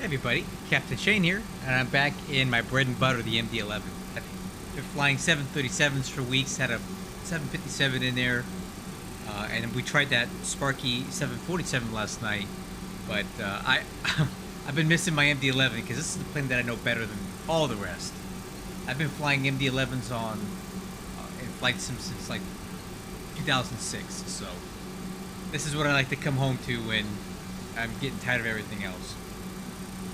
everybody, Captain Shane here, and I'm back in my bread and butter, the MD-11. I've been flying 737s for weeks, had a 757 in there, and we tried that Sparky 747 last night, but I've been missing my MD-11 because this is the plane that I know better than all the rest. I've been flying MD-11s on in flight sim since like 2006, so this is what I like to come home to when I'm getting tired of everything else.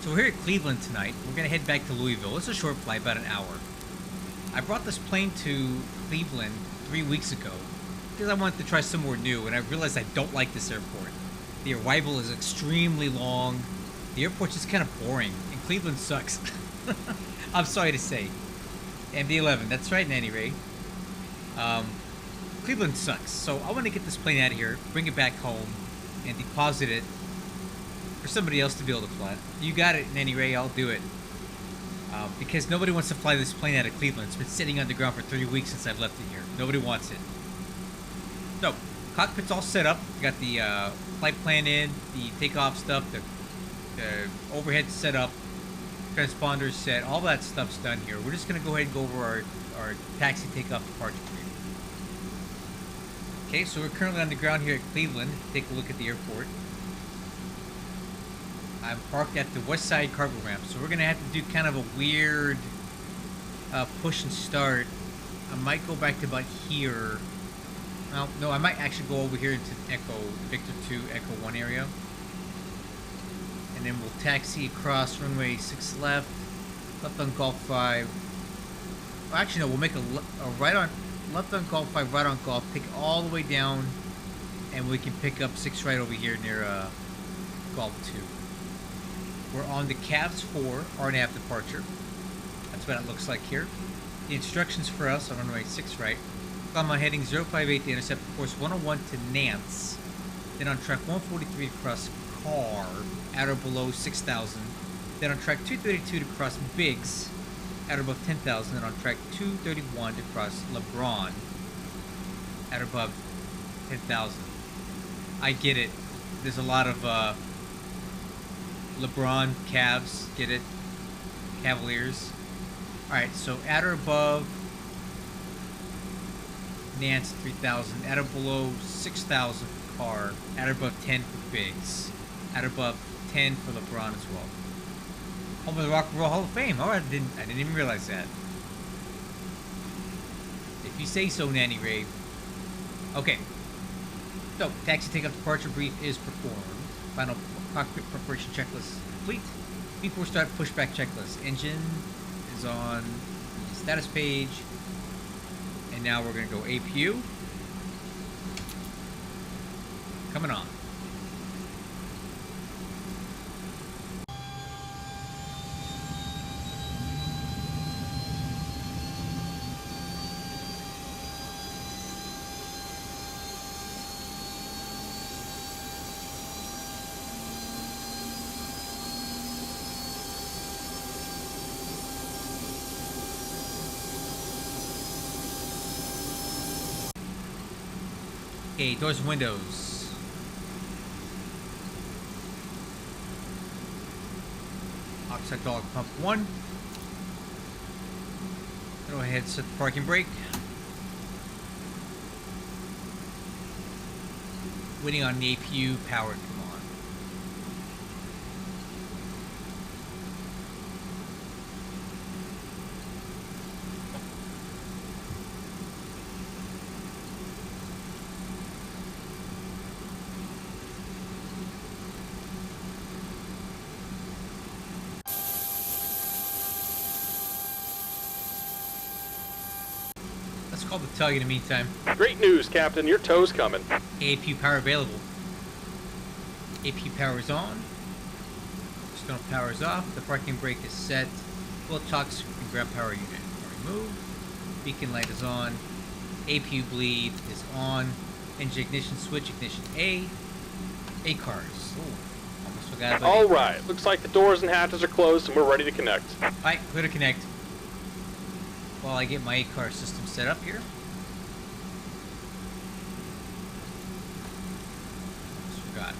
So we're here at Cleveland tonight. We're going to head back to Louisville. It's a short flight, about an hour. I brought this plane to Cleveland 3 weeks ago because I wanted to try somewhere new, and I realized I don't like this airport. The arrival is extremely long. The airport's just kind of boring, and Cleveland sucks. I'm sorry to say. MD-11, that's right, Nanny Ray. Cleveland sucks, so I want to get this plane out of here, bring it back home, and deposit it for somebody else to be able to fly. You got it, Nanny Ray, I'll do it. Because nobody wants to fly this plane out of Cleveland. It's been sitting on the ground for 3 weeks since I've left it here. Nobody wants it. So, cockpit's all set up. We got the flight plan in, the takeoff stuff, the overhead set up, transponders set, all that stuff's done here. We're just going to go ahead and go over our taxi takeoff departure brief. Okay, so we're currently on the ground here at Cleveland. Take a look at the airport. I'm parked at the west side cargo ramp, so we're going to have to do kind of a weird push and start. I might go back to about here. Well, no, I might actually go over here into Echo, Victor 2, Echo 1 area. And then we'll taxi across runway 6 left on Golf 5. Well, actually, no, we'll make a right on, left on Golf 5, right on Golf, take it all the way down, and we can pick up 6 right over here near Golf 2. We're on the Cavs 4 RNAV departure. That's what it looks like here. The instructions for us on runway 6 right. I'm on heading 058 to intercept course 101 to Nance. Then on track 143 to cross Carr at or below 6,000. Then on track 232 to cross Biggs at or above 10,000. Then on track 231 to cross LeBron at or above 10,000. I get it. There's a lot of LeBron, Cavs, get it? Cavaliers. Alright, so at or above Nance 3,000, at or below 6,000 for Carr, at or above 10 for Biggs, at or above 10 for LeBron as well. Home of the Rock and Roll Hall of Fame. Oh, I didn't even realize that. If you say so, Nanny Ray. Okay. So, taxi takeoff departure brief is performed. Final cockpit preparation checklist complete. Before start, pushback checklist. Engine is on the status page. And now we're going to go APU. Coming on. Okay, doors and windows. Oxide dog pump 1. Go ahead, set the parking brake. Waiting on the APU power to come on. Call to tell you in the meantime. Great news, Captain. Your tow's coming. APU power available. APU power is on. External power is off. The parking brake is set. Full chocks and grab power unit are removed. Beacon light is on. APU bleed is on. Engine ignition switch, ignition A. A-cars. Oh, almost forgot about All right. Looks like the doors and hatches are closed and we're ready to connect. Alright, clear to connect. While I get my A-car system set up here. Almost forgot.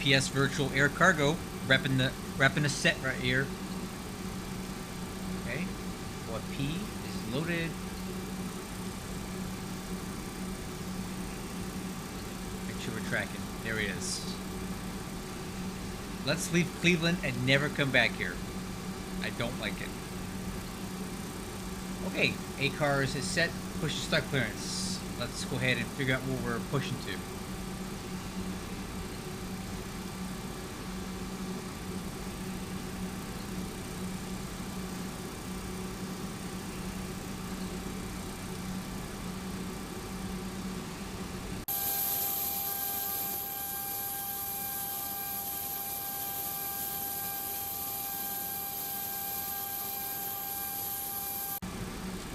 PS Virtual Air Cargo, repping the set right here. Okay, what P is loaded. Make sure we're tracking. There he is. Let's leave Cleveland and never come back here. I don't like it. Okay, A-Cars is set. Push to start clearance. Let's go ahead and figure out where we're pushing to.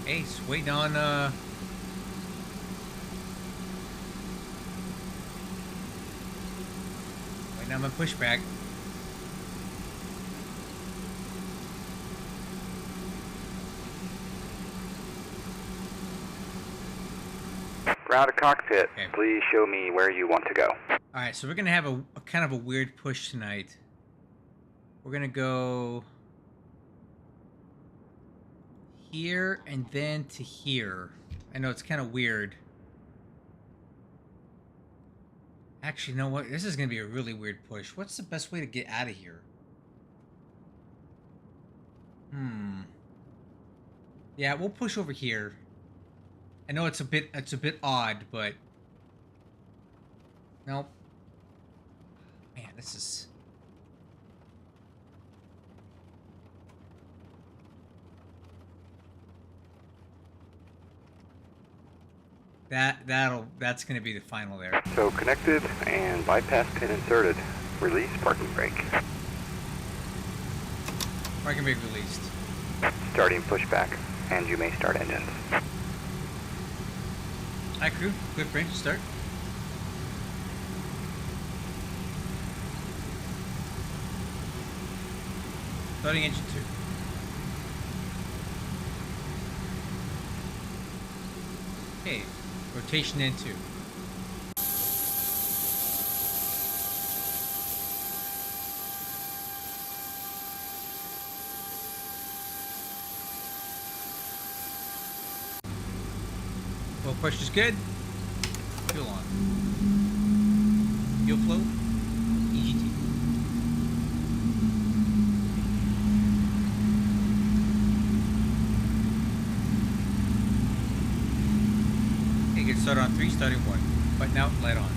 Ace, waiting on waiting on my pushback. Ground to cockpit. Okay. Please show me where you want to go. Alright, so we're gonna have a kind of a weird push tonight. We're gonna go here and then to here. I know it's kind of weird. Actually, you know what? This is gonna be a really weird push. What's the best way to get out of here? Yeah, we'll push over here. I know it's a bit odd, but nope. Man, this is that's gonna be the final there. So connected and bypass pin inserted. Release parking brake. Parking brake released. Starting pushback, and you may start engines. Hi crew, clear for engine start. Starting engine 2. Okay, rotation in 2. Well, pressure's good. Fuel on. Fuel flow. EGT. Okay, get started on 3, starting 1. Button out, light on.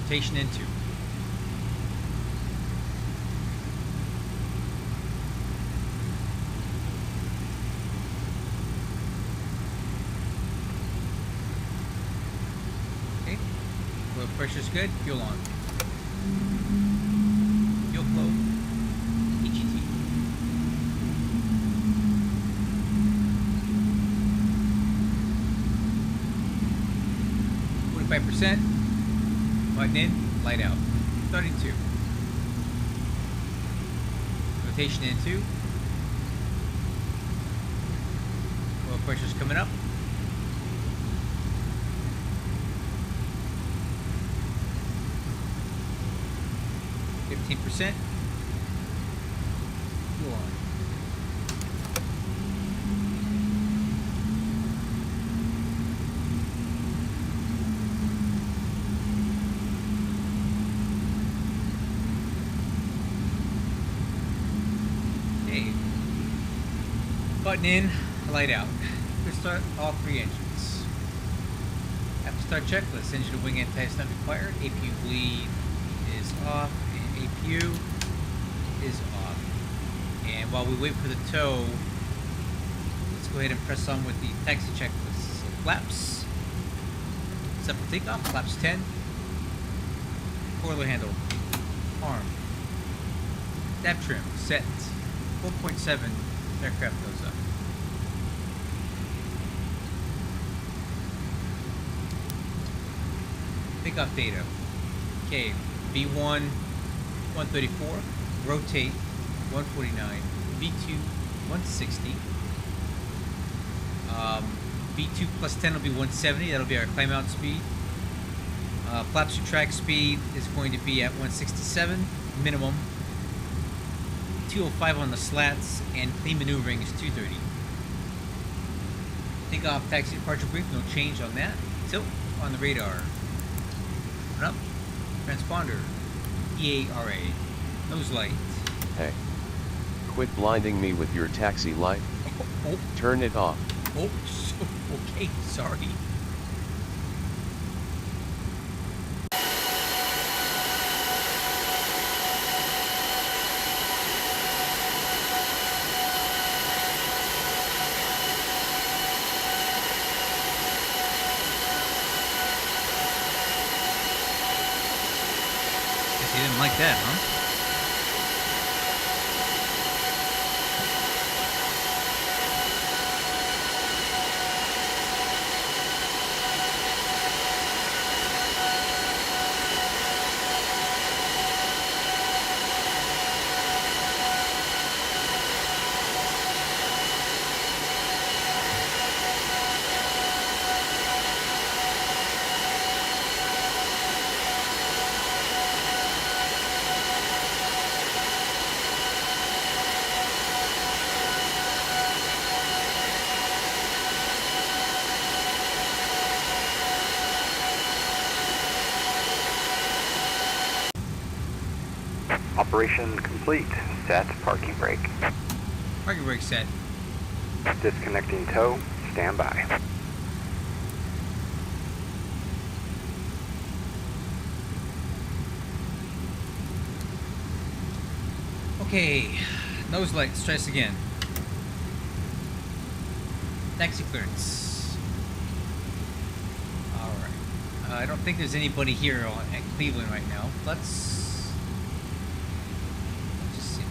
Rotation in 2. Pressure's good. Fuel on. Fuel flow. EGT. %. Button in. Light out. Starting 2. Rotation in 2. Oil pressure's coming up. %. Fuel on. Okay. Button in, light out. Let's start all 3 engines. After start checklist, engine to wing anti-stunt required. APU bleed is off. APU is off. And while we wait for the tow, let's go ahead and press on with the taxi checklist. So flaps, set for takeoff, flaps 10, spoiler handle, arm, nav trim, set, 4.7, aircraft goes up. Takeoff data, okay, V1, 134, rotate 149, V2 160, V2 plus 10 will be 170, that'll be our climb out speed. Flaps to track speed is going to be at 167 minimum. 205 on the slats, and clean maneuvering is 230. Takeoff, taxi, departure brief, no change on that. Tilt on the radar. Open up. Transponder. EARA. Nose light. Hey. Quit blinding me with your taxi light. Oh. Turn it off. Oh, okay, sorry. Guess he didn't like that, huh? Operation complete. Set parking brake. Parking brake set. Disconnecting tow. Stand by. Okay, nose light, stress again. Taxi clearance. Alright. I don't think there's anybody here at Cleveland right now. Let's just see.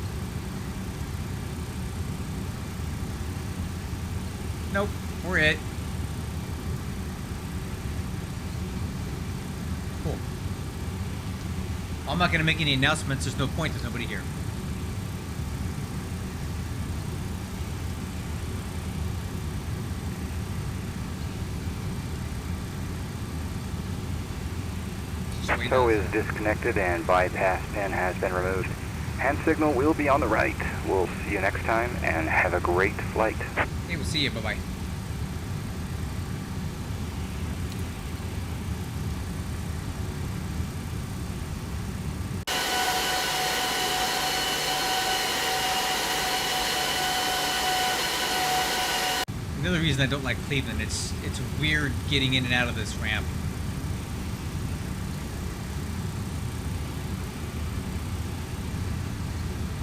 Nope, we're it. Cool. I'm not going to make any announcements. There's no point. There's nobody here. Tow is disconnected and bypass pin has been removed. Hand signal will be on the right. We'll see you next time and have a great flight. Hey, we'll see you. Bye-bye. Another reason I don't like Cleveland, it's weird getting in and out of this ramp.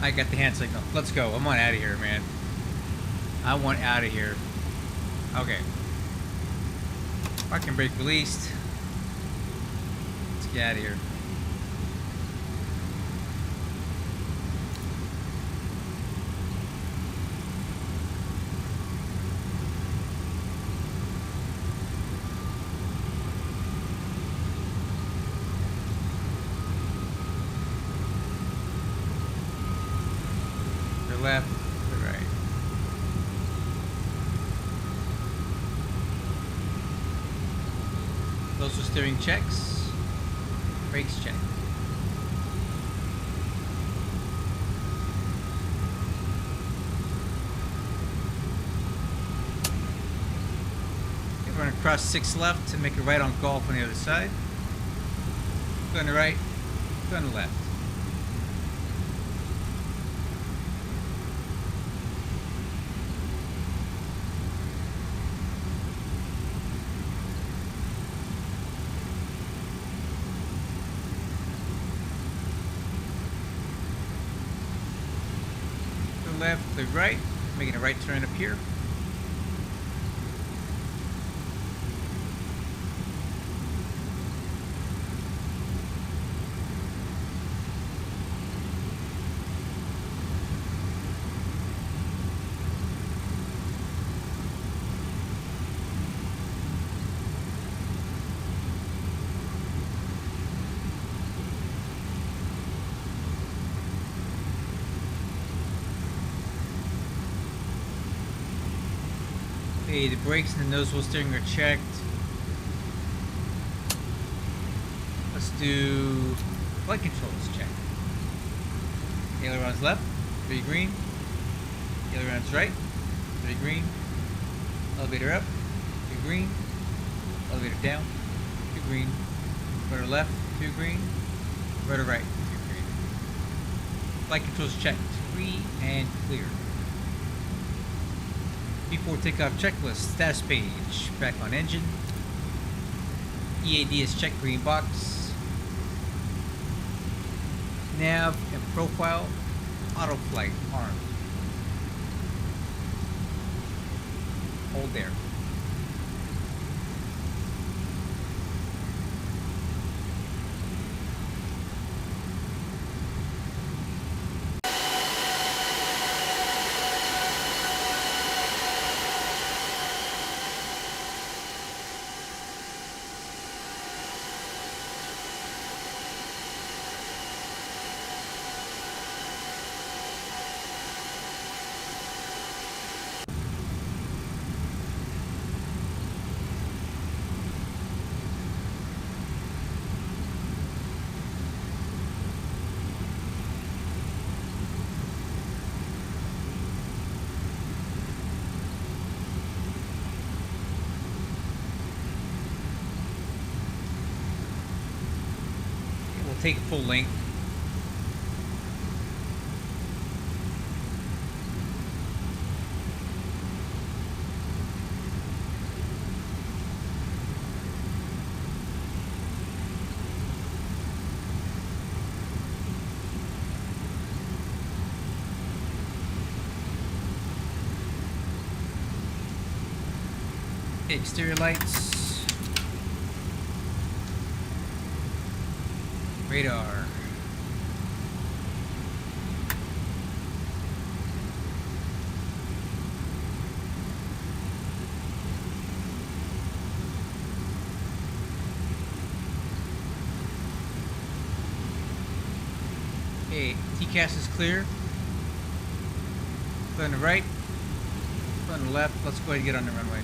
I got the hand signal. Let's go. I'm on out of here, man. I want out of here. Okay. Parking brake released. Let's get out of here. Left, to the right. Closer steering checks. Brakes check. Okay, we're going to cross 6 left to make a right on Golf on the other side. Go on the right, go on the left. Left, to right, making a right turn up here. Okay, the brakes and the nose wheel steering are checked. Let's do flight controls check. Ailerons left, 3 green. Ailerons right, 3 green. Elevator up, 2 green. Elevator down, 2 green. Rudder left, 2 green. Rudder right, 2 green. Flight controls checked, free and clear. Before takeoff checklist, status page, back on engine. EAD is checked, green box. Nav and profile, auto flight armed. Hold there. Take full length. Exterior lights. Radar. Okay, TCAS is clear. Clear on the right. Clear on the left. Let's go ahead and get on the runway.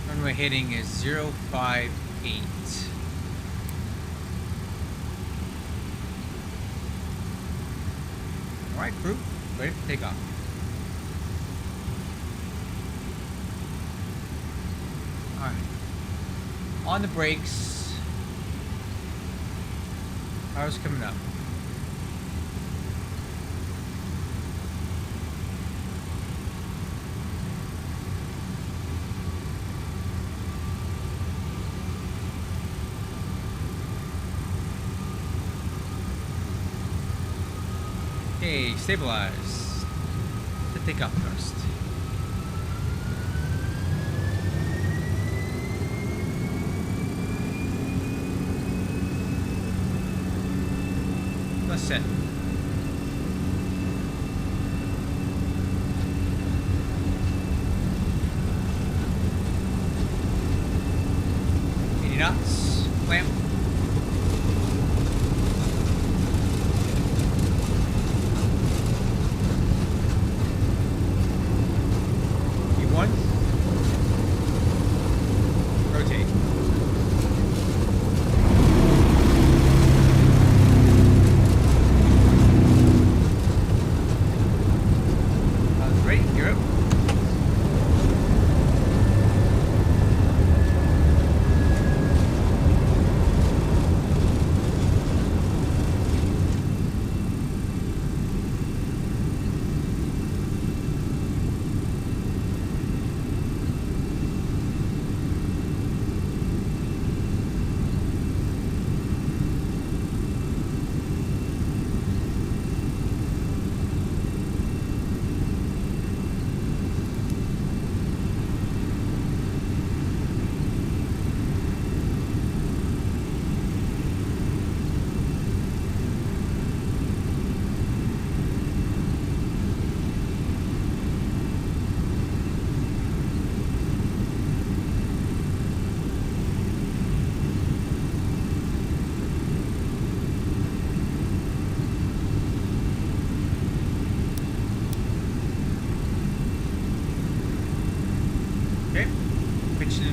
Runway heading is 058. Alright, crew, ready for takeoff. Alright. On the brakes. Power's coming up. Okay, stabilize. To take off thrust. Let's set. Knots, clamp. One. Rotate.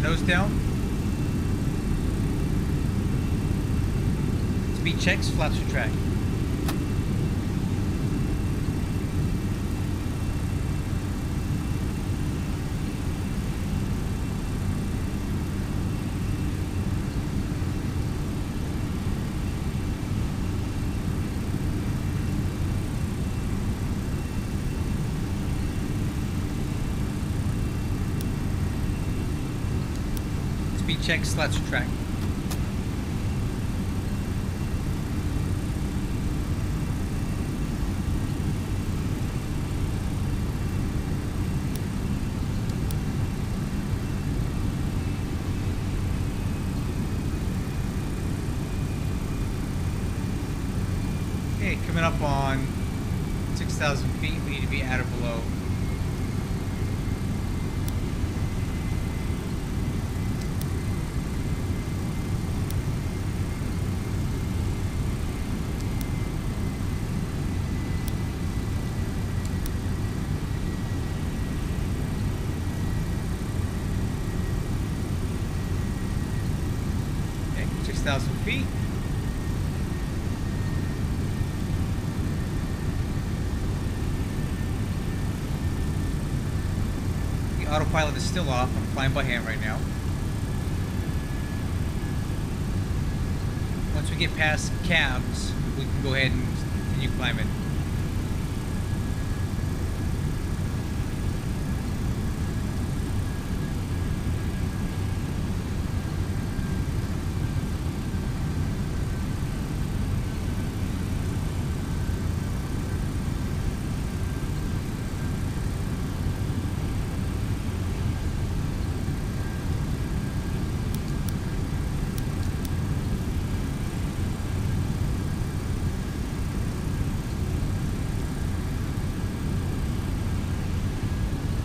nose down. Speed checks, flaps retract. Speed checks, slats retract. Okay, coming up on 6,000 feet, we need to be at or below. Okay, 6,000 feet. Autopilot is still off. I'm flying by hand right now. Once we get past cabs, we can go ahead and continue climbing.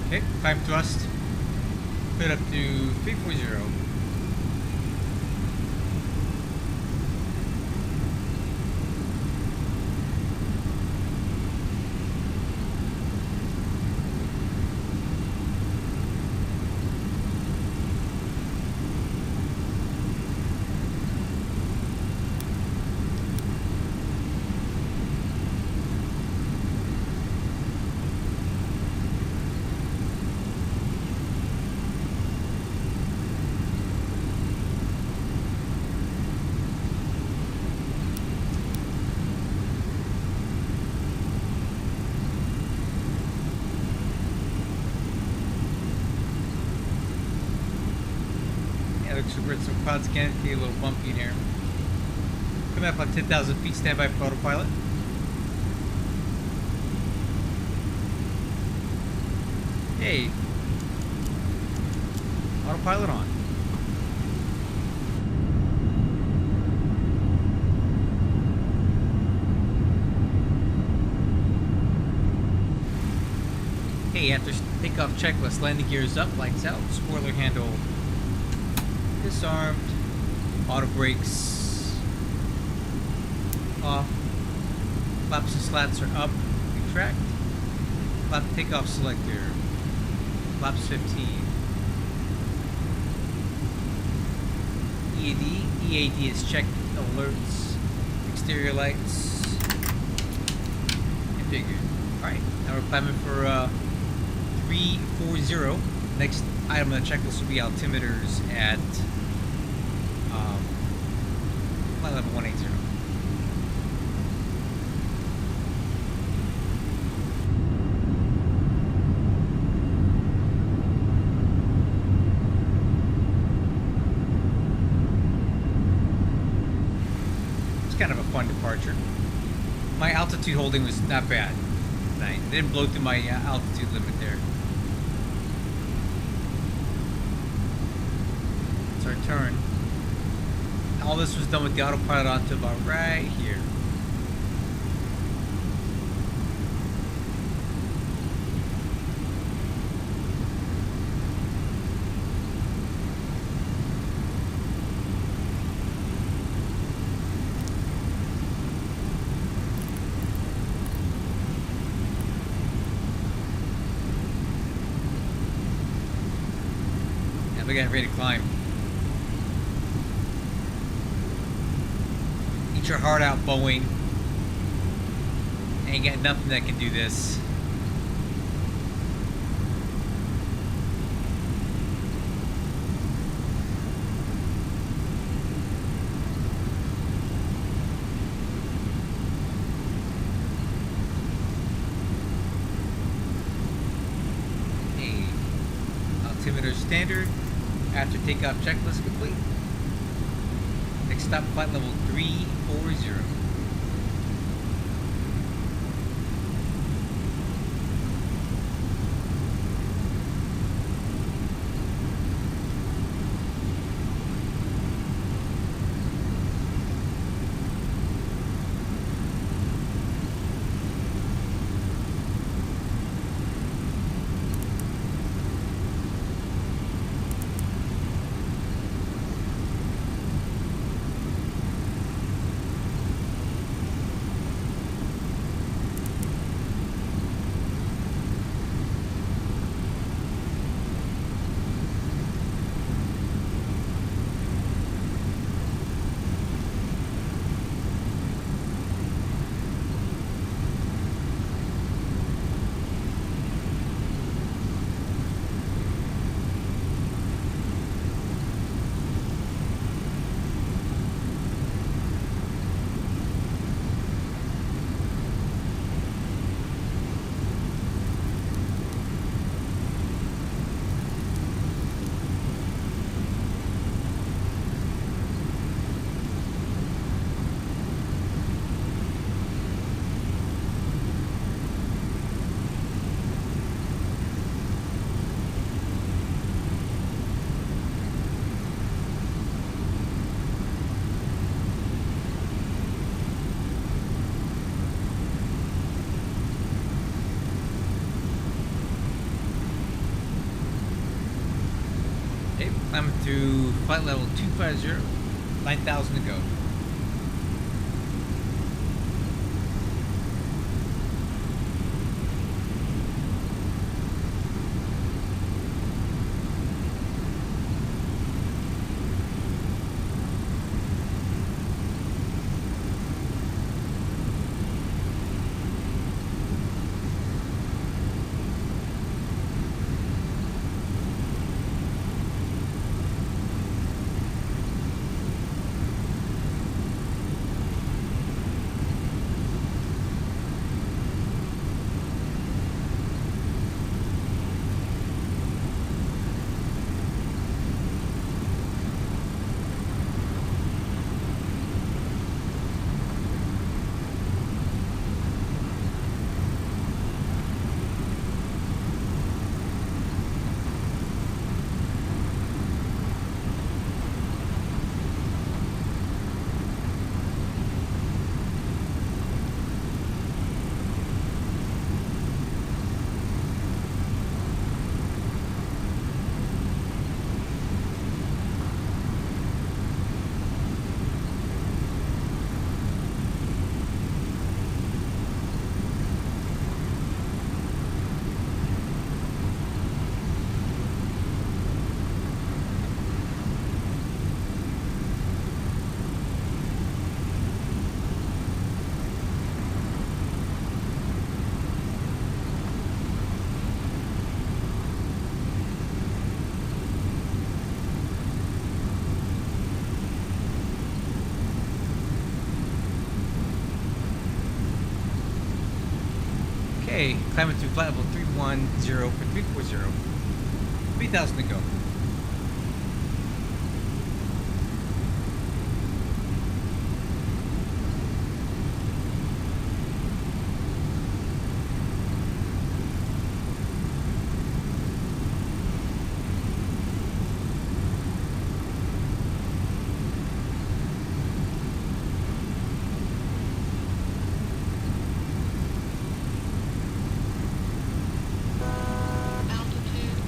Okay, climb thrust. Put up to 340. Looks like we're at some clouds again. It's getting a little bumpy in here. Coming up on 10,000 feet, standby for autopilot. Hey. Autopilot on. Hey, after takeoff checklist, landing gears up, lights out, spoiler handle disarmed, auto brakes off, flaps and slats are up, retract, flap takeoff selector, flaps 15, EAD is checked, alerts, exterior lights, configured. Alright, now we're climbing for 340. Next item on the checklist will be altimeters at flight level 180. It's kind of a fun departure. My altitude holding was not bad. I didn't blow through my altitude limit there. It's our turn. All this was done with the autopilot onto about right here. we're getting ready to climb. Eat your heart out, Boeing. Ain't got nothing that can do this. Altimeter standard. After takeoff checklist complete. Next stop, flight level 340. Climbing to flight level 250, 9,000 to go. Okay, climbing to flight level 310 for 340. 3,000 to go.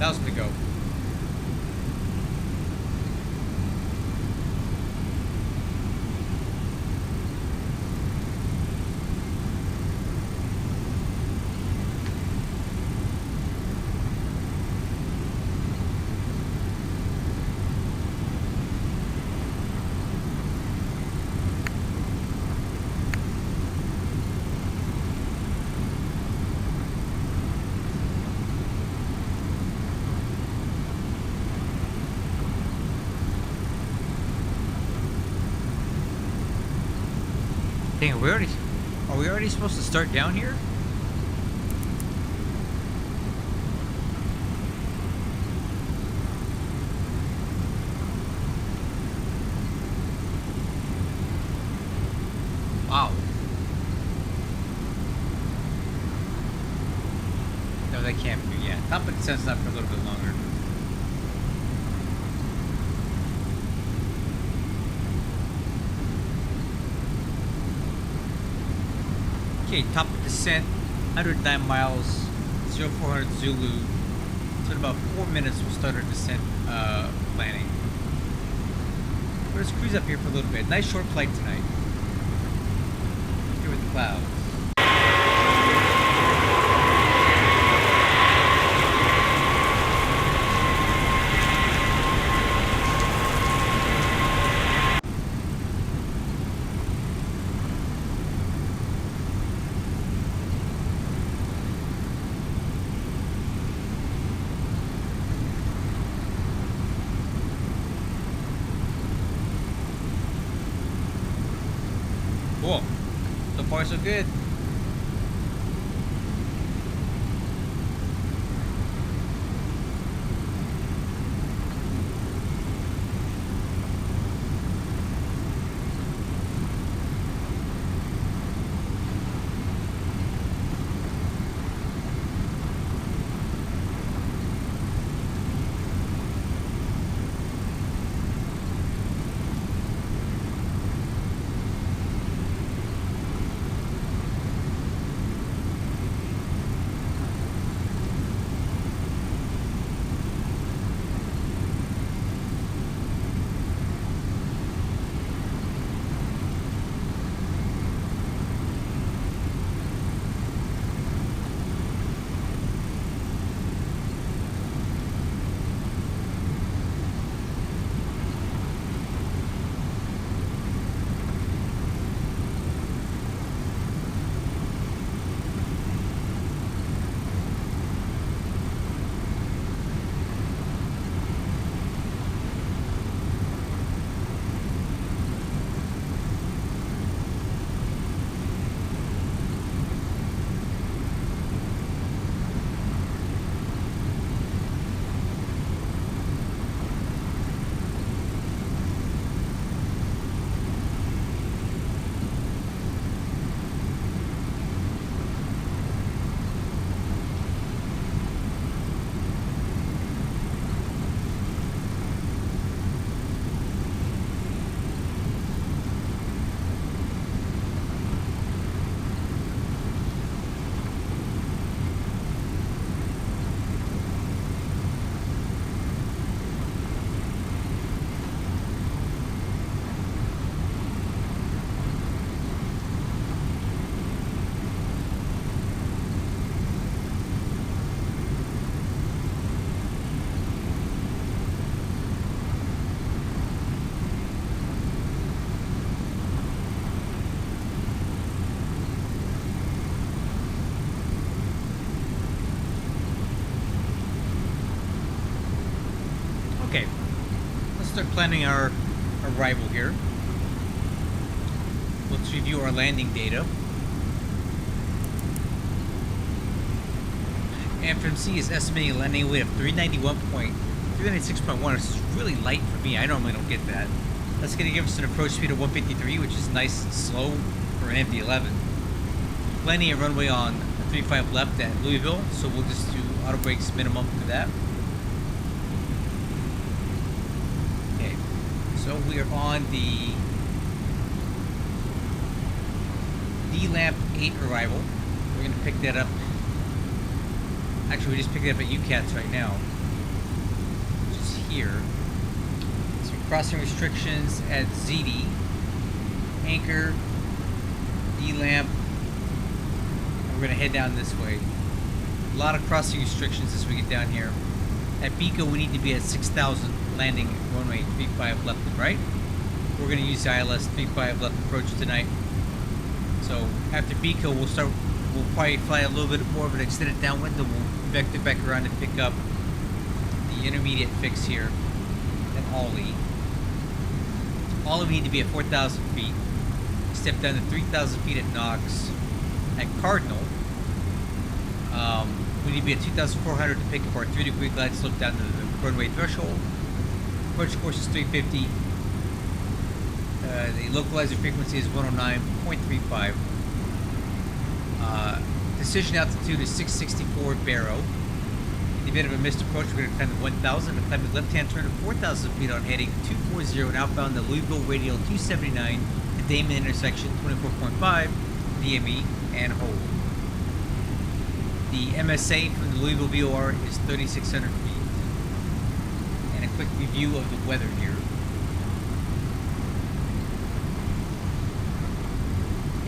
Altitude 1,000 to go. Dang, are we already supposed to start down here? Wow. No, that can't be. Yeah, top of the descent's not for a little bit longer. Okay, top of descent, 109 miles, 0400 Zulu. So in about 4 minutes we'll start our descent planning. We're just cruise up here for a little bit. Nice short flight tonight. Here with the clouds. Cool. So far, so good. Okay, let's start planning our arrival here. Let's review our landing data. FMC is estimating a landing weight of 396.1, which is really light for me. I normally don't get that. That's going to give us an approach speed of 153, which is nice and slow for an MD-11. Plenty of runway on 35 left at Louisville, so we'll just do auto brakes minimum for that. Okay, so we are on the D-Lamp 8 arrival. We're going to pick that up. Actually, we just picked it up at UCATS right now, which is here. So crossing restrictions at ZD, anchor, D-Lamp. We're going to head down this way. A lot of crossing restrictions as we get down here. At Pico, we need to be at 6,000 landing runway 35 left and right. We're going to use the ILS 35 left approach tonight. So after Pico, we'll probably fly a little bit more of an extended downwind, and we'll vector back around to pick up the intermediate fix here at Ollie. Ollie, we need to be at 4,000 feet. step down to 3,000 feet at Knox. At Cardinal, we need to be at 2,400 to pick up our 3-degree glide slope down to the runway threshold. Approach course is 350. The localizer frequency is 109.35. Decision altitude is 664 Barrow. In the event of a missed approach, we're going to climb to 1,000 and climb the left-hand turn of 4,000 feet on heading 240 and outbound the Louisville radial 279 to Damon intersection 24.5 NVMe and hold. The MSA from the Louisville VOR is 3,600 feet. And a quick review of the weather here.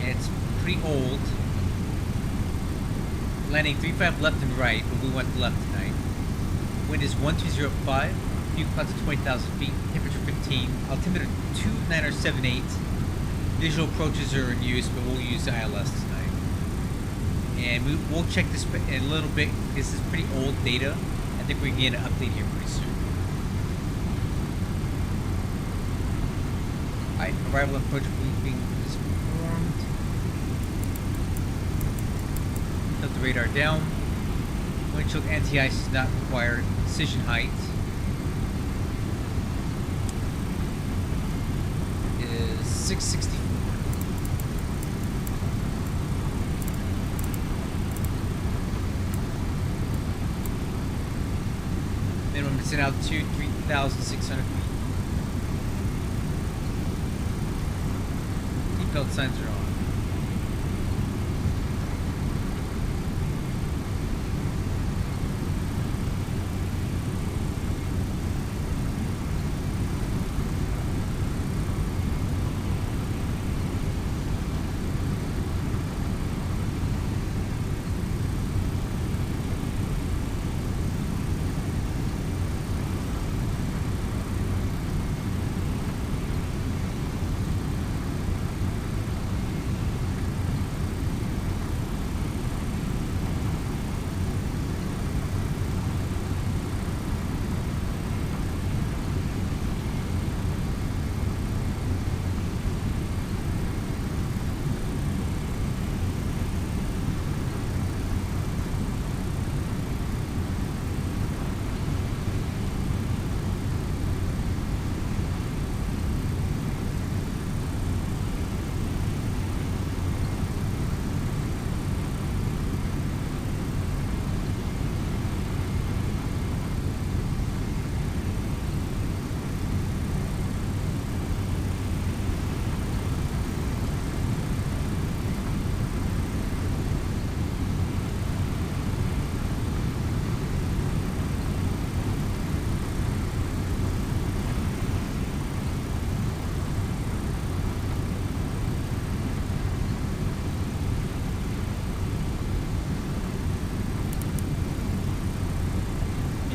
And it's pretty old. Landing 35 left and right, but we went left tonight. Wind is 1205, view clouds at 20,000 feet, temperature 15, altimeter 29078. Visual approaches are in use, but we'll use ILS tonight. And we'll check this in a little bit. This is pretty old data. I think we can get an update here pretty soon. Alright, arrival and approach briefing is performed. Tilt the radar down. Windshield anti-ice is not required. Decision height is 664. Minimum descent altitude 3,600 feet. Seatbelt signs are on.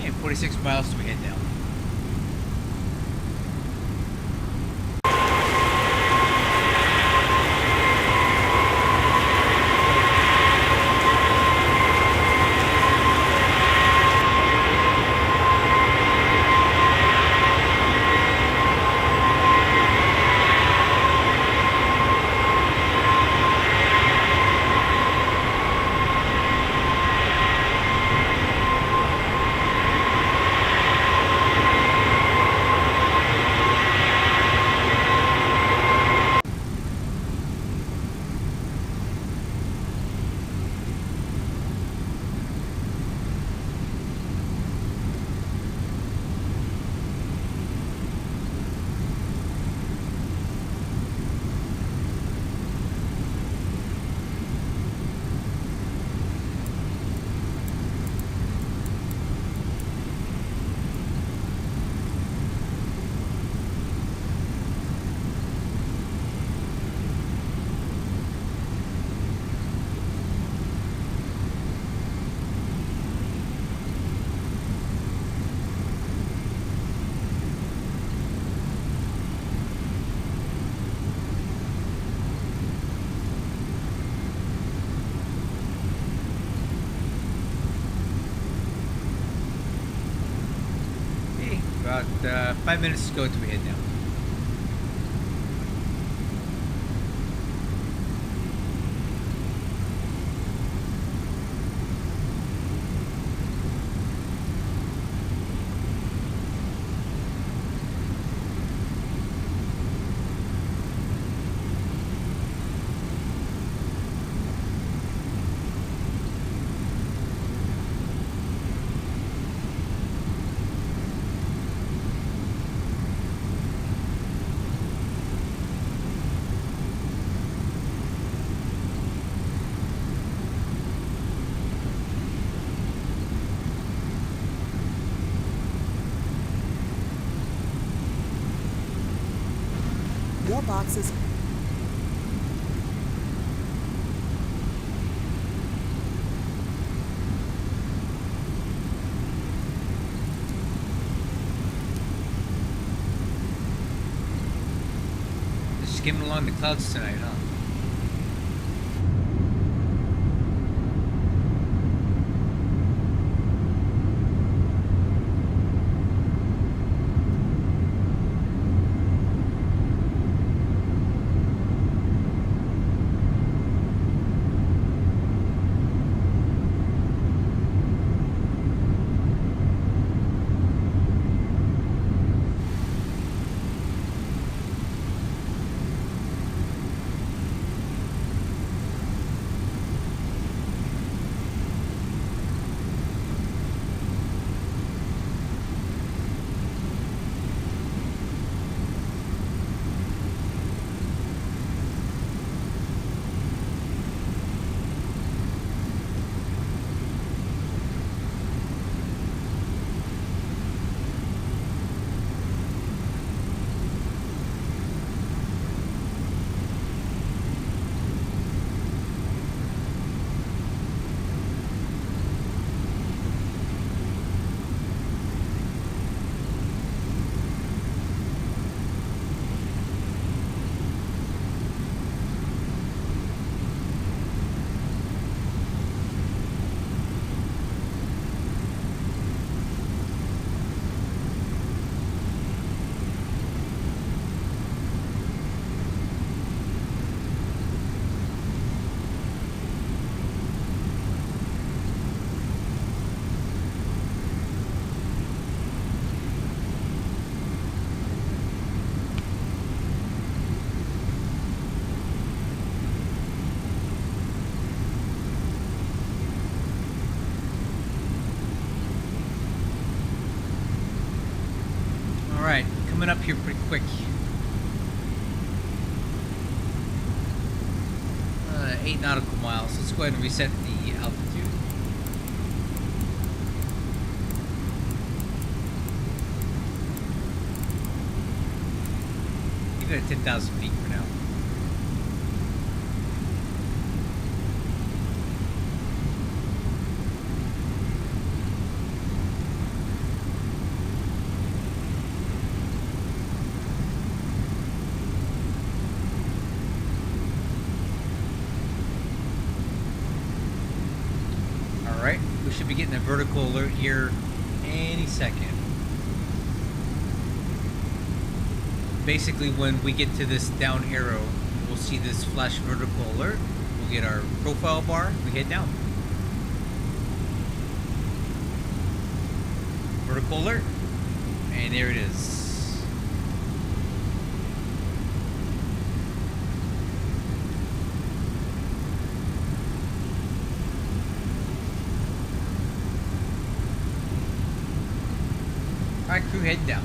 And 46 miles till we head down. About 5 minutes to go till we head down. mailboxes. Just skimming along the clouds tonight, huh? Alright, coming up here pretty quick. 8 nautical miles. Let's go ahead and reset the altitude. Leave it at 10,000 feet for now. Alright, we should be getting a vertical alert here any second. Basically, when we get to this down arrow, we'll see this flash vertical alert. We'll get our profile bar, we head down. Vertical alert, and there it is. Alright, crew, head down.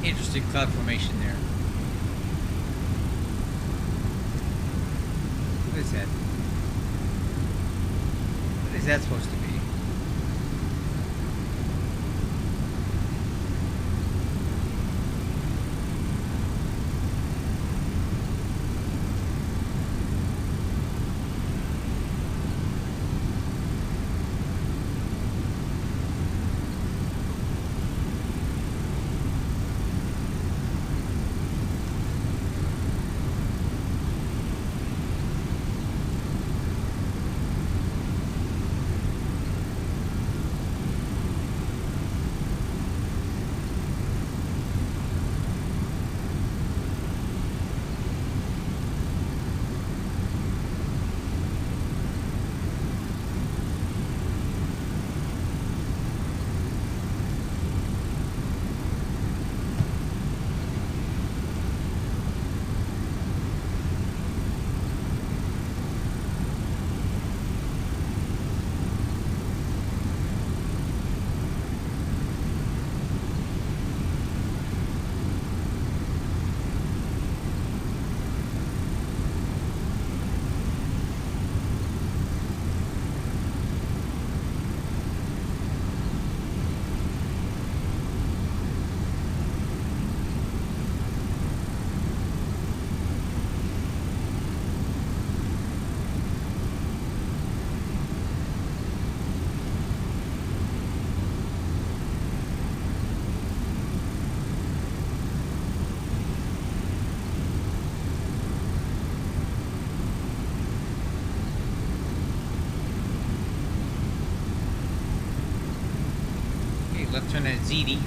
Interesting cloud formation there. What is that? What is that supposed to be? Left turn at ZD.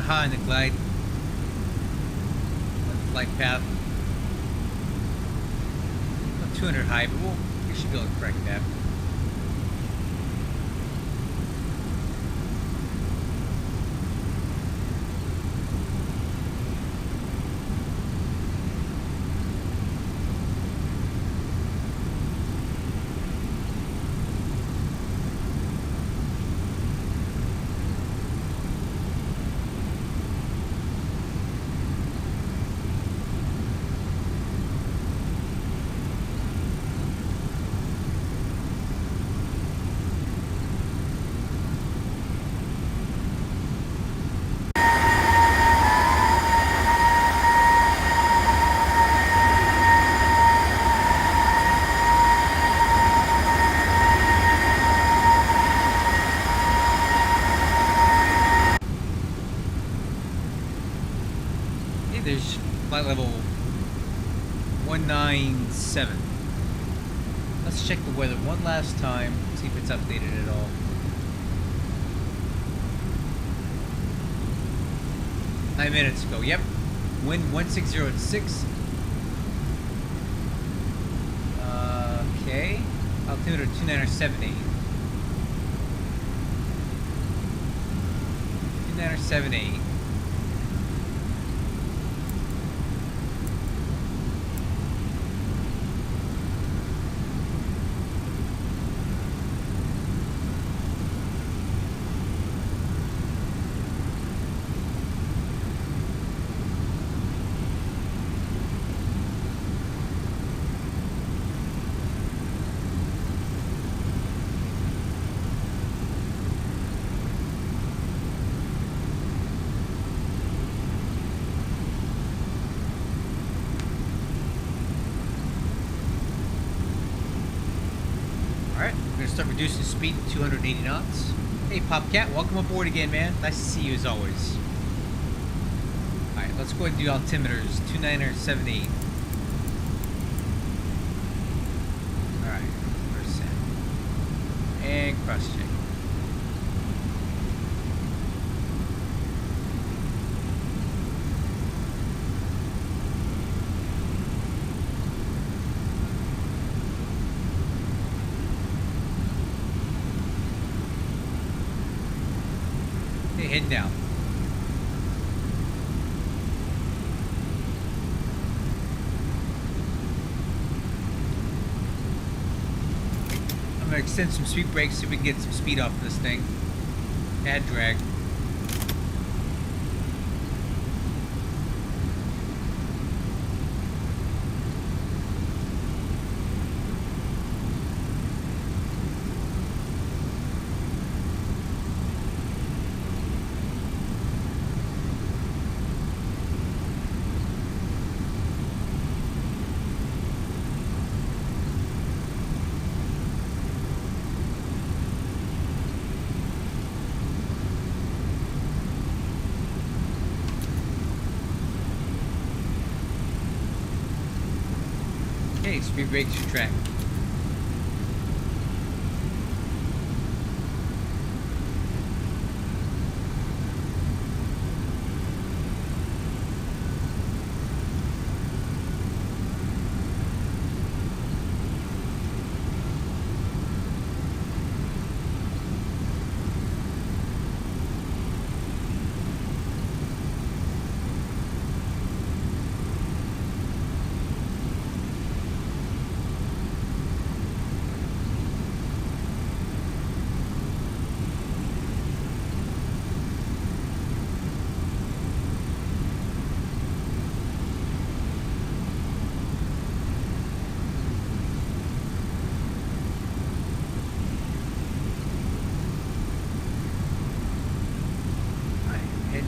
High on the glide, on the flight path. Not 200 high, but we should be able to correct that. There's flight level 197. Let's check the weather one last time, see if it's updated at all. 9 minutes ago, yep. Wind 160 at 6. Okay. Altimeter 2978. 2978. Alright, we're going to start reducing speed to 280 knots. Hey, Popcat, welcome aboard again, man. Nice to see you as always. Alright, let's go ahead and do altimeters 2978. Alright, percent. And cross check. Head down. I'm gonna extend some speed brakes so we can get some speed off this thing. Add drag. Okay, speed brakes your track.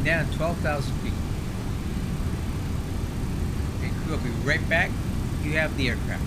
Down 12,000 feet. Okay, crew, I'll be right back. You have the aircraft.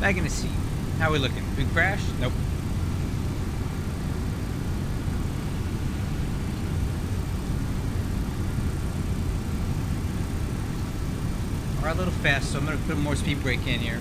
Back in the seat. How are we looking? Big crash? Nope. Alright, a little fast, so I'm going to put more speed brake in here.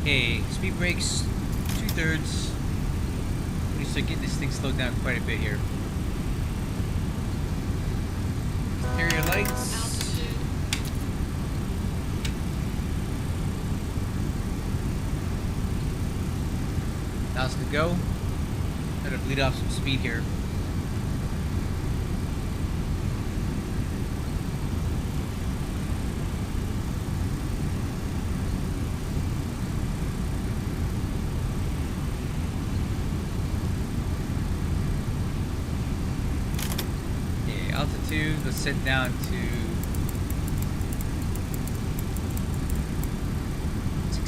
Okay, speed brakes, 2/3. We start getting this thing slowed down quite a bit here. Exterior lights. Now it's to go. Gotta bleed off some speed here. Altitude, let's set down to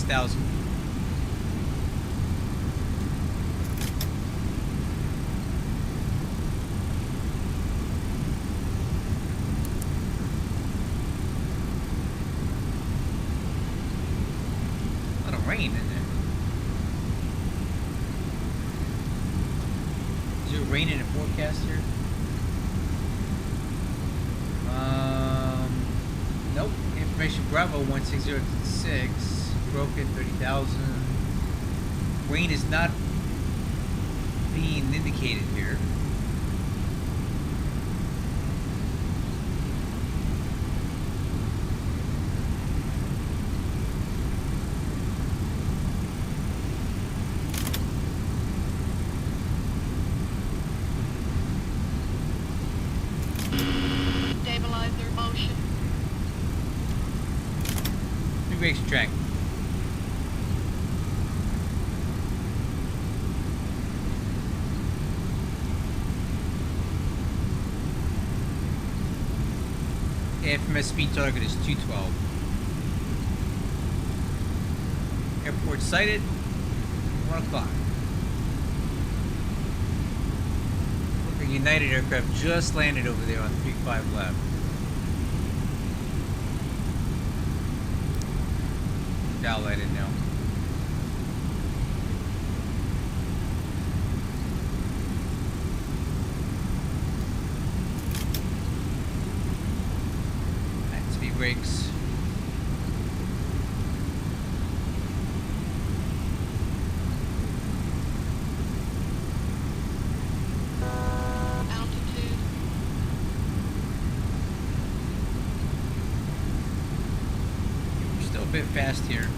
6,000. A lot of rain in there. Is it raining in the forecast here? Nope. Information Bravo 16006. Broken 30,000. Rain is not being indicated here. Stabilizer motion. New brakes track. FMS speed target is 212. Airport sighted. 1 o'clock. Look, a United aircraft just landed over there on 35 left. Dial that in now. Alright, speed brakes. Altitude. We're still a bit fast here.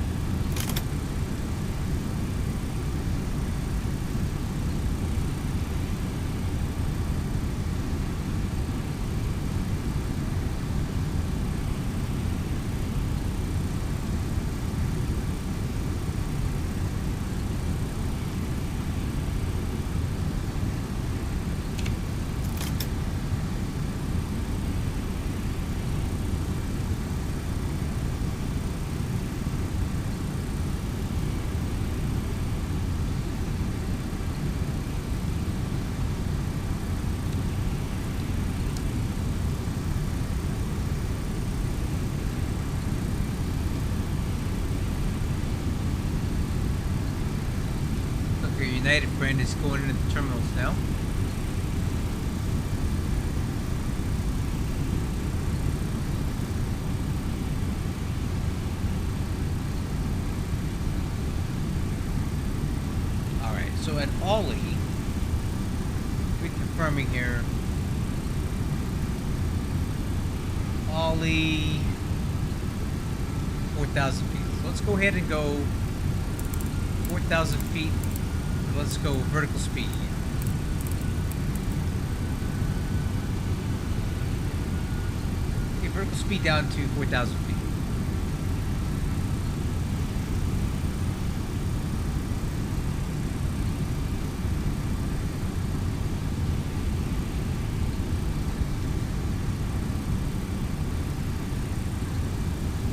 Look, your United friend is going into the terminals now. Alright, so at Ollie, reconfirming here. Ollie, 4,000 feet. So let's go ahead and go 4,000 feet. Let's go vertical speed. Okay, vertical speed down to 4,000 feet.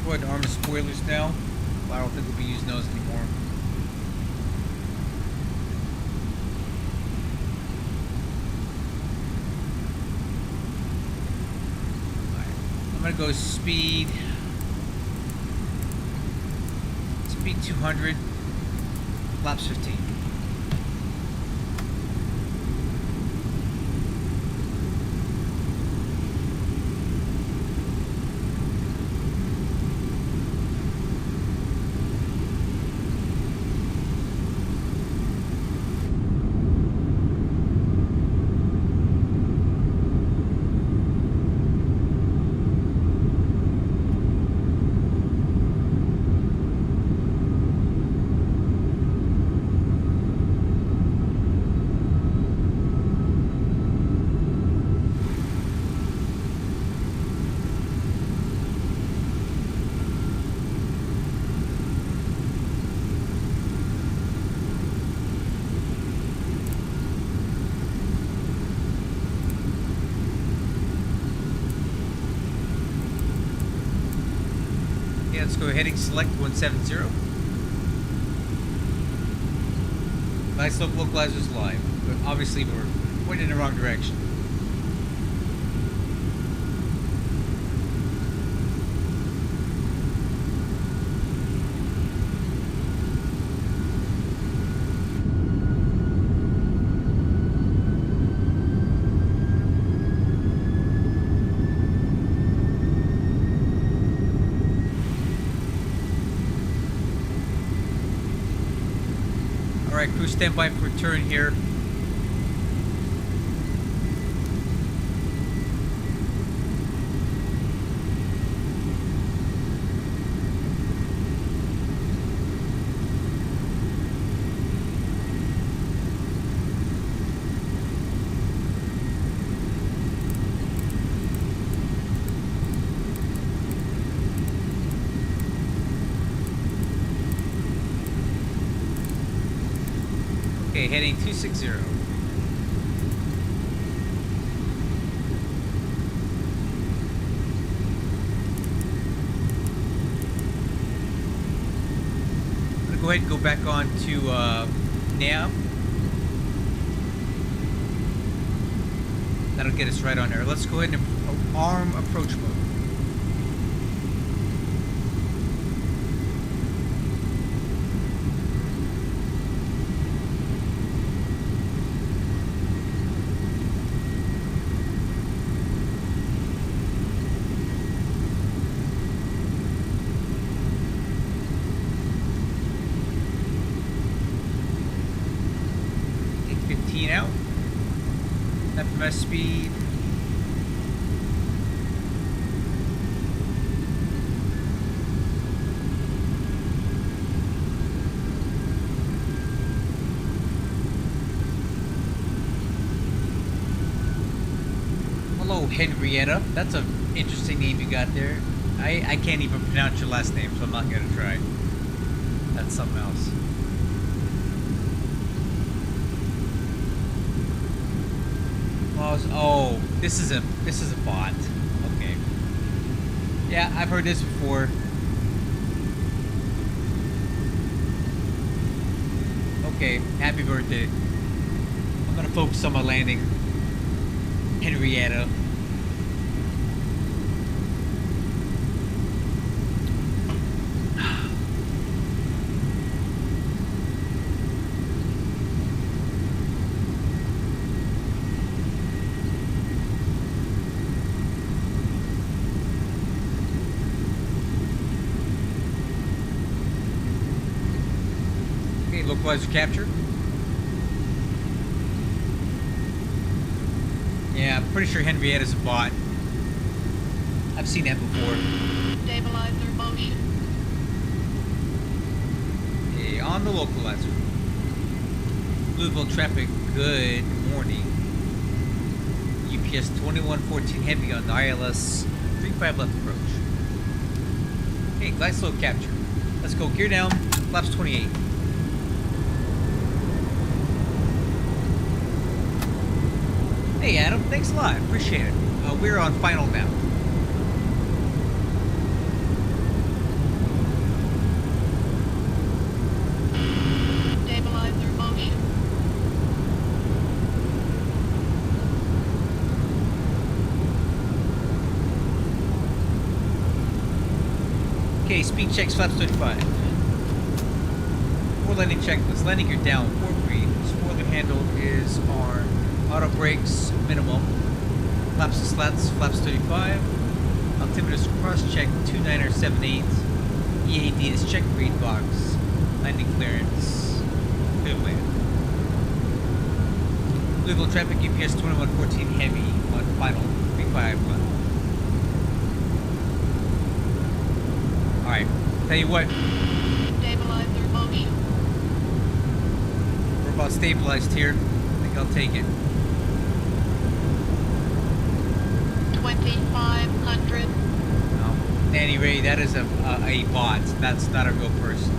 Go ahead and arm the spoilers now. I don't think we'll be using those anymore. I'm gonna go speed 200, flaps 15. Let's go heading select 170. Nice look, localizer's live, but obviously we're pointing in the wrong direction. Alright, crew, stand by for return here. Okay, heading 260. I'm gonna go ahead and go back on to nav. That'll get us right on there. Let's go ahead and arm approach mode. Out. FMS speed. Hello, Henrietta. That's an interesting name you got there. I can't even pronounce your last name, so I'm not gonna try. That's something else. Oh, this is a bot. Okay. Yeah, I've heard this before. Okay, happy birthday. I'm gonna focus on my landing. Henrietta. Localizer capture. Yeah, I'm pretty sure Henrietta's a bot. I've seen that before. Stabilizer motion. Okay, on the localizer. Louisville traffic, good morning. UPS 2114 heavy on the ILS 35 left approach. Okay, glide slow capture. Let's go gear down, flaps 28. Hey Adam, thanks a lot, appreciate it. We're on final now. Stabilizer motion. Okay, speed checks, flaps 35. Forward landing checklist, landing gear down, 4 green. Spoiler handle is on. Auto brakes minimum. Flaps and slats, flaps 35. Altimeter's cross check 2978. EAD is check read box. Landing clearance. Clear land. Louisville traffic UPS 2114 heavy on final 35 left. Alright, tell you what. Stabilizer motion. We're about stabilized here. I think I'll take it. 2500. No. Danny Ray, that is a bot. That's not a real person.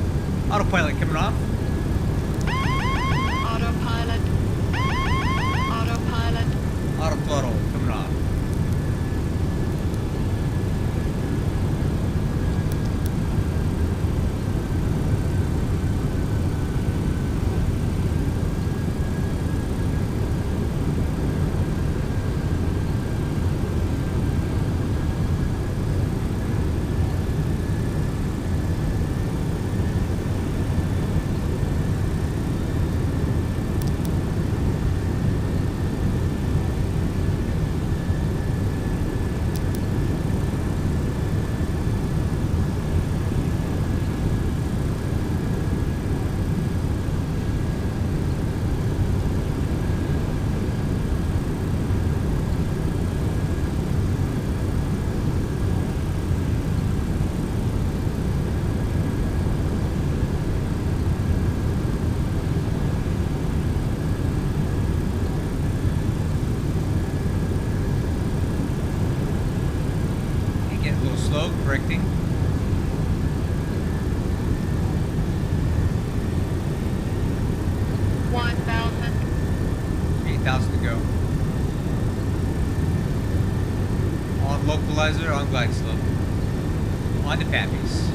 Autopilot coming off. Autopilot. Autopilot. Auto throttle coming off. a little slow, correcting. One 8,000 to go. On localizer, on glide slope. On to Pappies.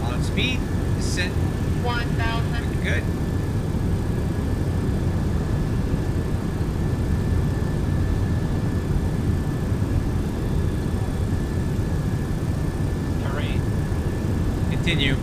On speed, descent. 1,000. Looking good. Terrain. Continue.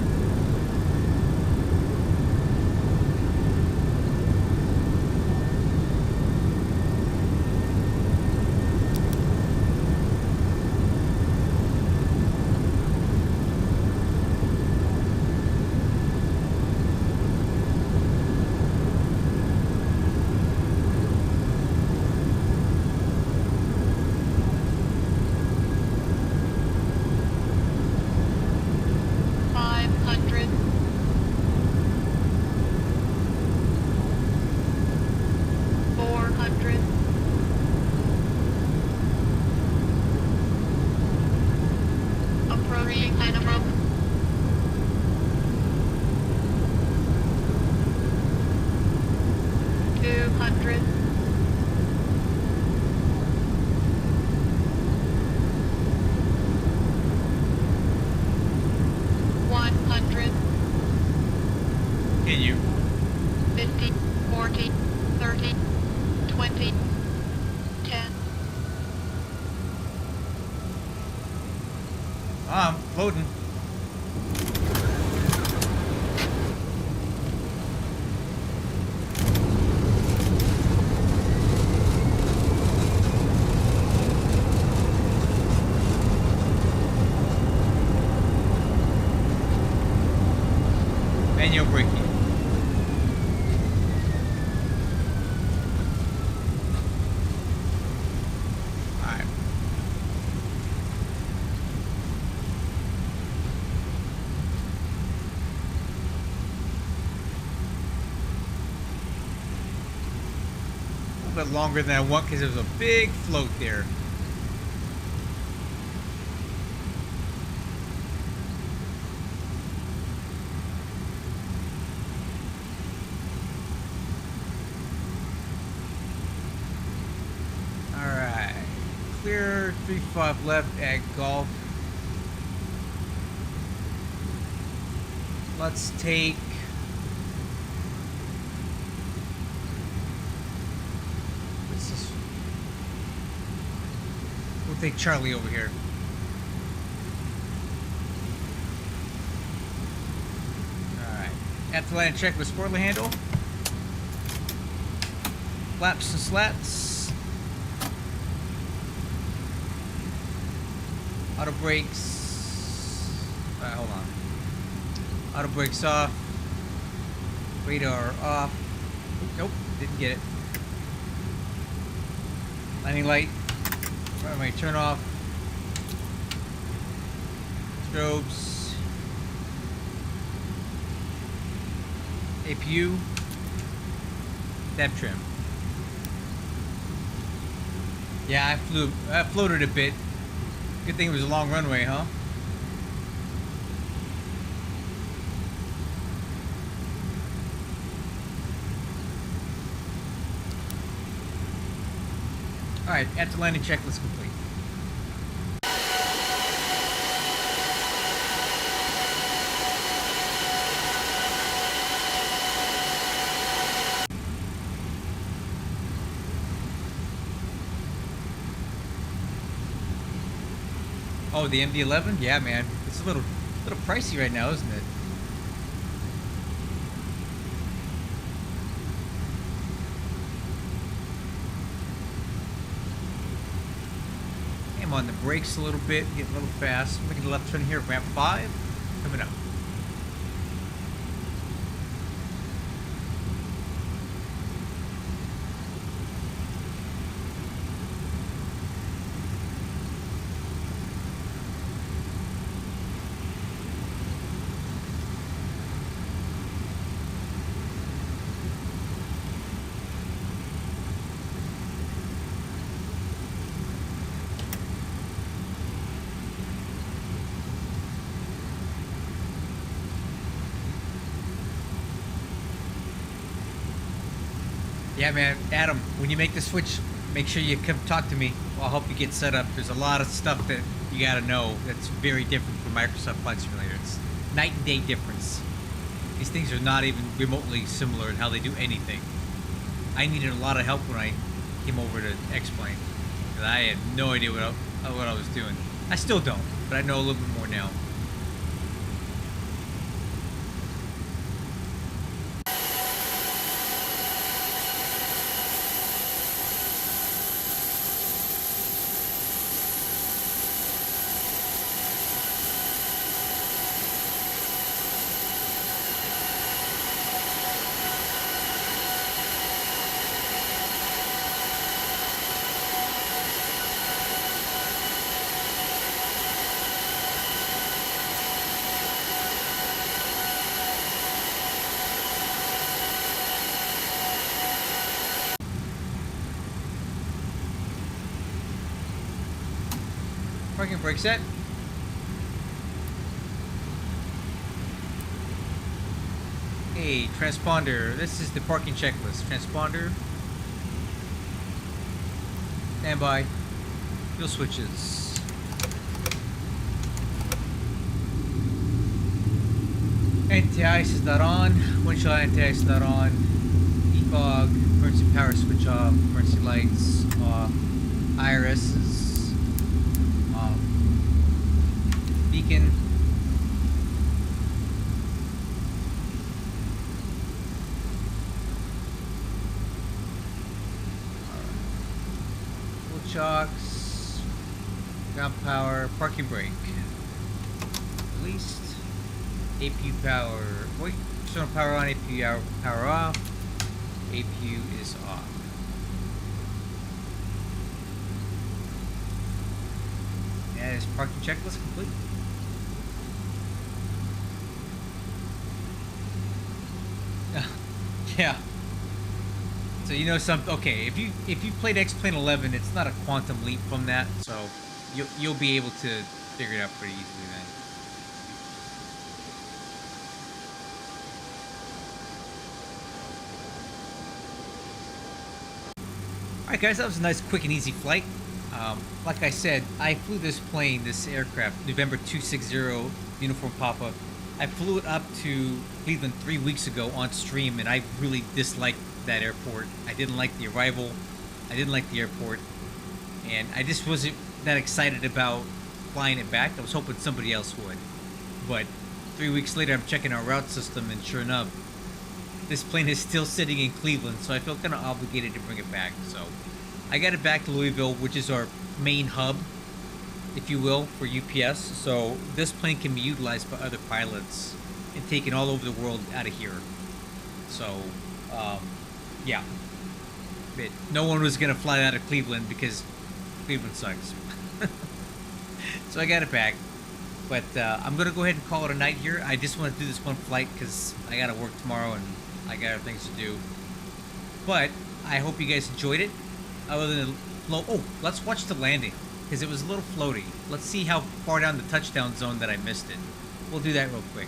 Continue. 50, 40, 30, 20, 10. I'm floating. Manual braking. Alright. A little bit longer than I want because there was a big float there. Alright. Clear 35 left at golf. Let's take what's this? We'll take Charlie over here. Alright. After land check with spoiler handle. Flaps and slats. Auto brakes. Alright, hold on. Auto brakes off. Radar off. Nope, didn't get it. Landing light. Primary turn off. Strobes. APU. Depth trim. Yeah, I floated a bit. Good thing it was a long runway, huh? Alright, after landing checklist complete. Oh, the MD-11? Yeah, man. It's a little pricey right now, isn't it? I'm on the brakes a little bit, getting a little fast. Making a left turn here, ramp 5, coming up. Yeah, man. Adam, when you make the switch, make sure you come talk to me. I'll help you get set up. There's a lot of stuff that you gotta know that's very different from Microsoft Flight Simulator. It's night and day difference. These things are not even remotely similar in how they do anything. I needed a lot of help when I came over to X-Plane, because I had no idea what I was doing. I still don't, but I know a little bit more now. Parking brake set. Hey, transponder. This is the parking checklist. Transponder. Standby. Fuel switches. Anti-ice is not on. Windshield anti-ice is not on. Defog. Emergency power switch off. Emergency lights off. IRS is beacon. Full chocks. Ground power. Parking brake. Released. APU power. Wait. External power on. APU power off. APU is off. That is parking checklist complete. Yeah. So you know okay, if you played X-Plane 11, it's not a quantum leap from that, so you'll be able to figure it out pretty easily then. Alright guys, that was a nice quick and easy flight. Like I said, I flew this aircraft, November 260 Uniform Papa. I flew it up to Cleveland 3 weeks ago on stream, and I really disliked that airport. I didn't like the arrival. I didn't like the airport. And I just wasn't that excited about flying it back. I was hoping somebody else would. But 3 weeks later, I'm checking our route system, and sure enough, this plane is still sitting in Cleveland, so I feel kind of obligated to bring it back. So I got it back to Louisville, which is our main hub, if you will, for UPS. So this plane can be utilized by other pilots and taken all over the world out of here. So, yeah. But no one was going to fly out of Cleveland because Cleveland sucks. So I got it back. But I'm going to go ahead and call it a night here. I just want to do this one flight because I got to work tomorrow and I got other things to do. But I hope you guys enjoyed it. Other than let's watch the landing because it was a little floaty. Let's see how far down the touchdown zone that I missed it. We'll do that real quick.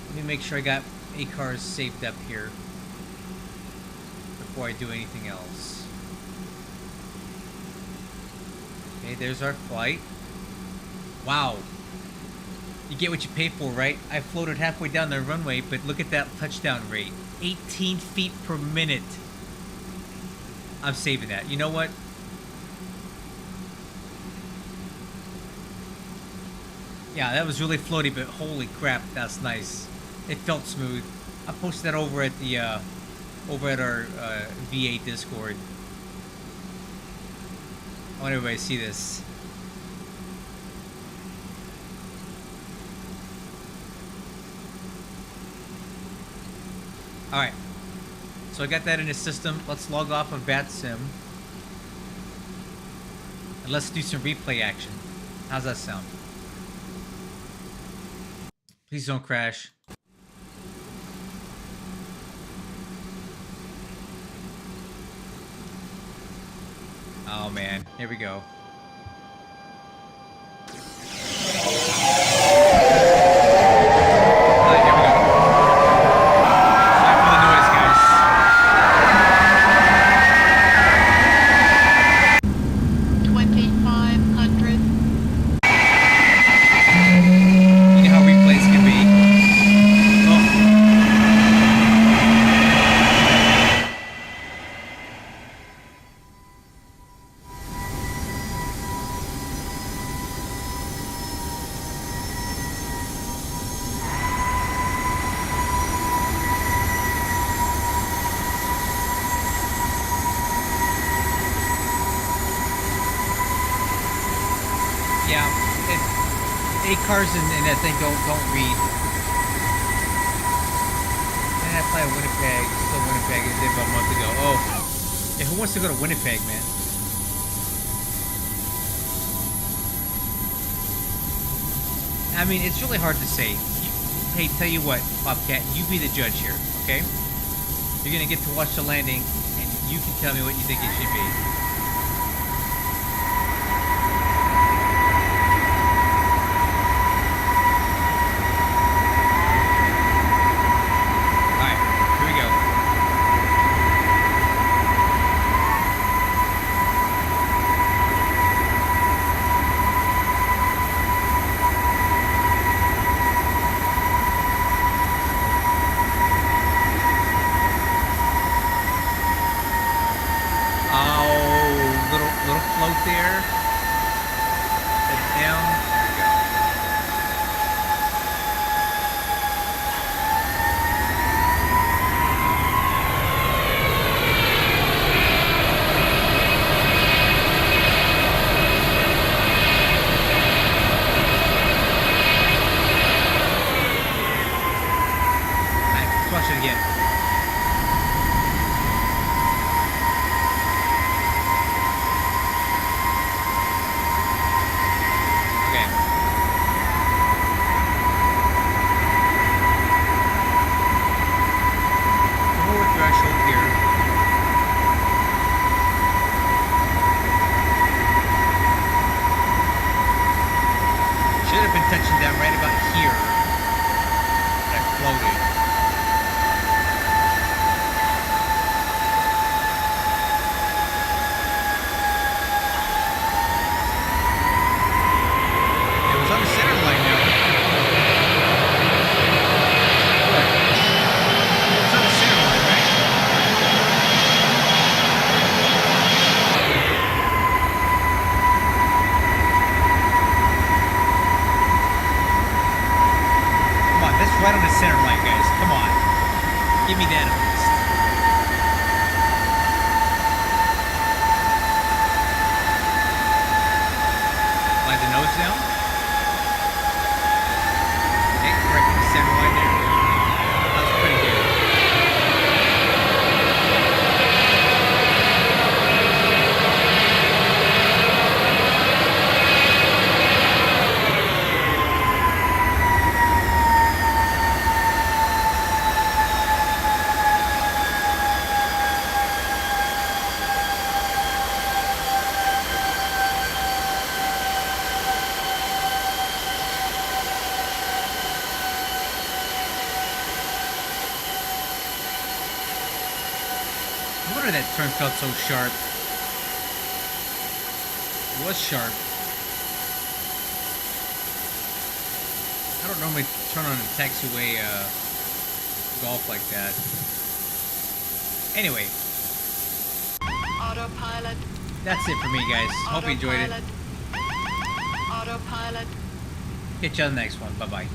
Let me make sure I got ACARS saved up here before I do anything else. Okay, there's our flight. Wow. You get what you pay for, right? I floated halfway down the runway, but look at that touchdown rate. 18 feet per minute. I'm saving that. You know what? Yeah, that was really floaty, but holy crap, that's nice. It felt smooth. I posted that over at the over at our VA Discord. I want everybody to see this. All right. So I got that in the system. Let's log off of BatSim. And let's do some replay action. How's that sound? Please don't crash. Oh man, here we go. Alright, here we go. Sorry for the noise, guys. Yeah, ACARs and that thing don't read. And I play Winnipeg, still Winnipeg. It did about a month ago. Oh, yeah, who wants to go to Winnipeg, man? I mean, it's really hard to say. Hey, tell you what, Bobcat, you be the judge here, okay? You're gonna get to watch the landing, and you can tell me what you think it should be. That turn felt so sharp. It was sharp. I don't normally turn on a taxiway golf like that. Anyway. Autopilot. That's it for me, guys. Hope you enjoyed it. Autopilot. Catch you on the next one. Bye-bye.